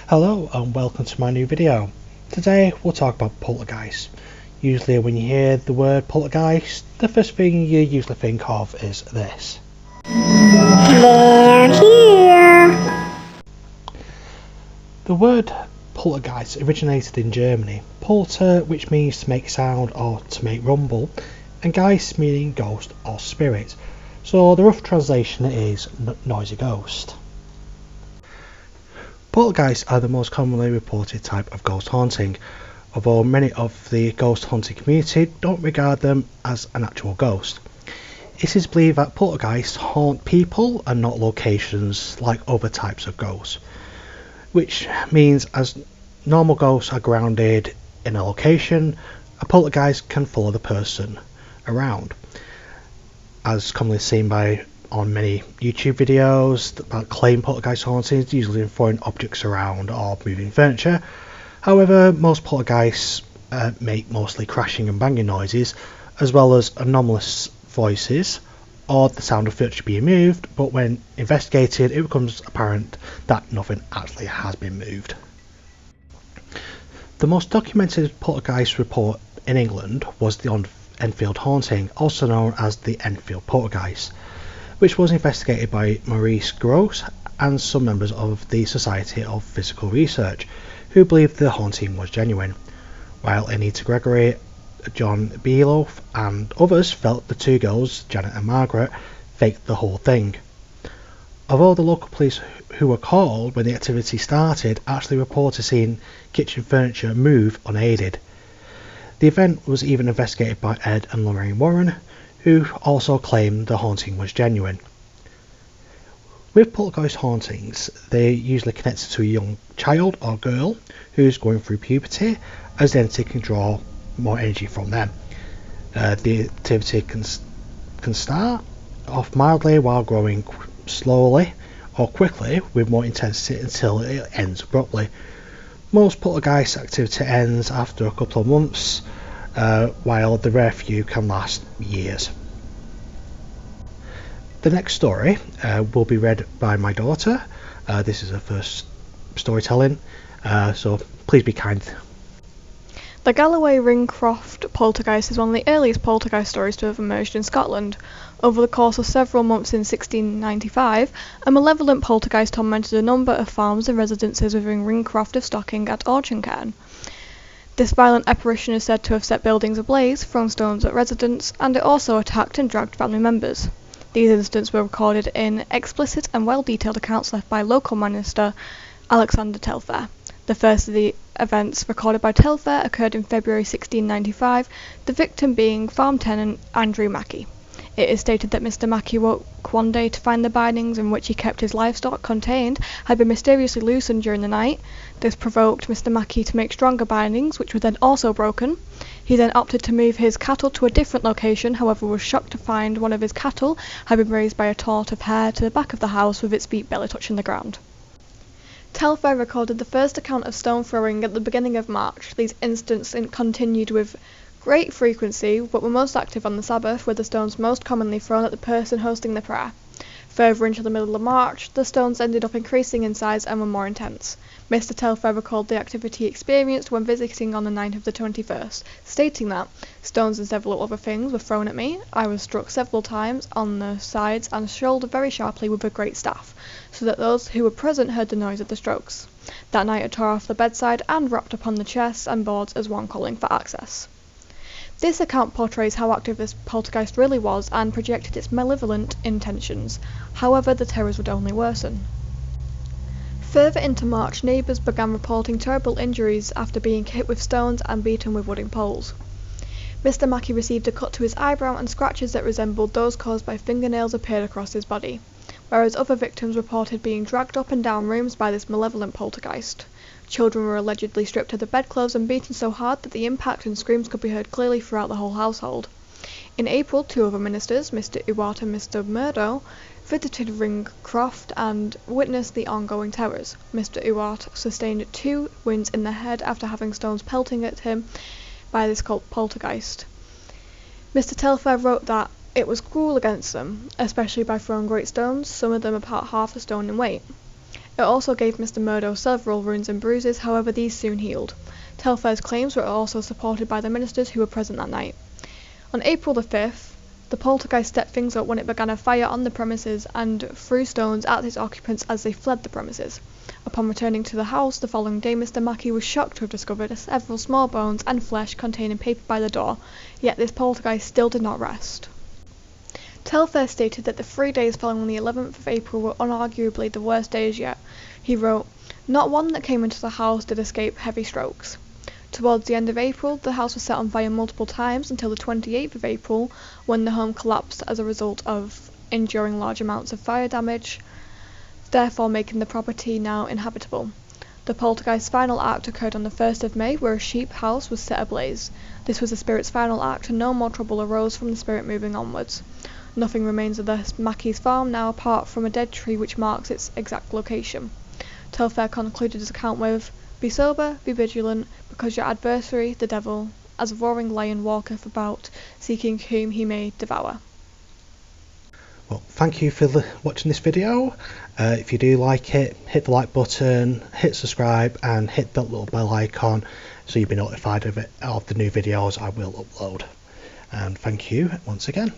Hello and welcome to my new video. Today we'll talk about poltergeist. Usually when you hear the word poltergeist, the first thing you usually think of is this. They're here. The word poltergeist originated in Germany. Polter, which means to make sound or to make rumble, and geist meaning ghost or spirit. So the rough translation is noisy ghost. Poltergeists are the most commonly reported type of ghost haunting, although many of the ghost hunting community don't regard them as an actual ghost. It is believed that poltergeists haunt people and not locations like other types of ghosts, which means as normal ghosts are grounded in a location, a poltergeist can follow the person around, as commonly seen on many YouTube videos that claim poltergeist hauntings, usually throwing objects around or moving furniture. However, most poltergeists make mostly crashing and banging noises, as well as anomalous voices or the sound of furniture being moved, but when investigated it becomes apparent that nothing actually has been moved. The most documented poltergeist report in England was the Enfield haunting, also known as the Enfield poltergeist, which was investigated by Maurice Grosse and some members of the Society of Physical Research, who believed the haunting was genuine, while Anita Gregory, John Beeloff and others felt the two girls, Janet and Margaret, faked the whole thing. Although the local police who were called when the activity started actually reported seeing kitchen furniture move unaided. The event was even investigated by Ed and Lorraine Warren, who also claimed the haunting was genuine. With poltergeist hauntings, they usually connected to a young child or girl who's going through puberty, as the entity can draw more energy from them. The activity can start off mildly while growing slowly or quickly with more intensity until it ends abruptly. Most poltergeist activity ends after a couple of months, while the rare few can last years. The next story will be read by my daughter. This is her first storytelling, so please be kind. The Galloway Ringcroft poltergeist is one of the earliest poltergeist stories to have emerged in Scotland. Over the course of several months in 1695, a malevolent poltergeist tormented a number of farms and residences within Ringcroft of Stocking at Auchencairn. This violent apparition is said to have set buildings ablaze, thrown stones at residents, and it also attacked and dragged family members. These incidents were recorded in explicit and well-detailed accounts left by local minister Alexander Telfair. The first of the events recorded by Telfair occurred in February 1695, the victim being farm tenant Andrew Mackey. It is stated that Mr. Mackey woke one day to find the bindings in which he kept his livestock contained had been mysteriously loosened during the night. This provoked Mr. Mackey to make stronger bindings, which were then also broken. He then opted to move his cattle to a different location, however was shocked to find one of his cattle had been raised by a tort of hair to the back of the house with its feet barely touching the ground. Telfair recorded the first account of stone throwing at the beginning of March. These incidents continued with great frequency, but were most active on the Sabbath, with the stones most commonly thrown at the person hosting the prayer. Further into the middle of March, the stones ended up increasing in size and were more intense. Mr. Telfair recalled the activity he experienced when visiting on the night of the 21st, stating that stones and several other things were thrown at me. I was struck several times on the sides and shouldered very sharply with a great staff, so that those who were present heard the noise of the strokes. That night I tore off the bedside and rapped upon the chests and boards as one calling for access. This account portrays how active this poltergeist really was and projected its malevolent intentions. However, the terrors would only worsen. Further into March, neighbours began reporting terrible injuries after being hit with stones and beaten with wooden poles. Mr. Mackey received a cut to his eyebrow and scratches that resembled those caused by fingernails appeared across his body, whereas other victims reported being dragged up and down rooms by this malevolent poltergeist. Children were allegedly stripped of their bedclothes and beaten so hard that the impact and screams could be heard clearly throughout the whole household. In April, two other ministers, Mr. Ewart and Mr. Murdo, visited Ringcroft and witnessed the ongoing terrors. Mr. Ewart sustained 2 wounds in the head after having stones pelting at him by this poltergeist. Mr. Telfair wrote that it was cruel against them, especially by throwing great stones, some of them about half a stone in weight. It also gave Mr. Murdo several wounds and bruises, however these soon healed. Telfair's claims were also supported by the ministers who were present that night. On April the 5th, the poltergeist stepped things up when it began a fire on the premises and threw stones at its occupants as they fled the premises. Upon returning to the house the following day, Mr. Mackey was shocked to have discovered several small bones and flesh containing paper by the door, yet this poltergeist still did not rest. Telfair stated that the 3 days following the 11th of April were unarguably the worst days yet. He wrote, "Not one that came into the house did escape heavy strokes." Towards the end of April, the house was set on fire multiple times until the 28th of April, when the home collapsed as a result of enduring large amounts of fire damage, therefore making the property now inhabitable. The poltergeist's final act occurred on the 1st of May, where a sheep house was set ablaze. This was the spirit's final act, and no more trouble arose from the spirit moving onwards. Nothing remains of the Mackey's farm now apart from a dead tree which marks its exact location. Telfair concluded his account with, "Be sober, be vigilant, because your adversary, the devil, as a roaring lion walketh about, seeking whom he may devour." Well, thank you for watching this video. If you do like it, hit the like button, hit subscribe and hit that little bell icon so you'll be notified of the new videos I will upload. And thank you once again.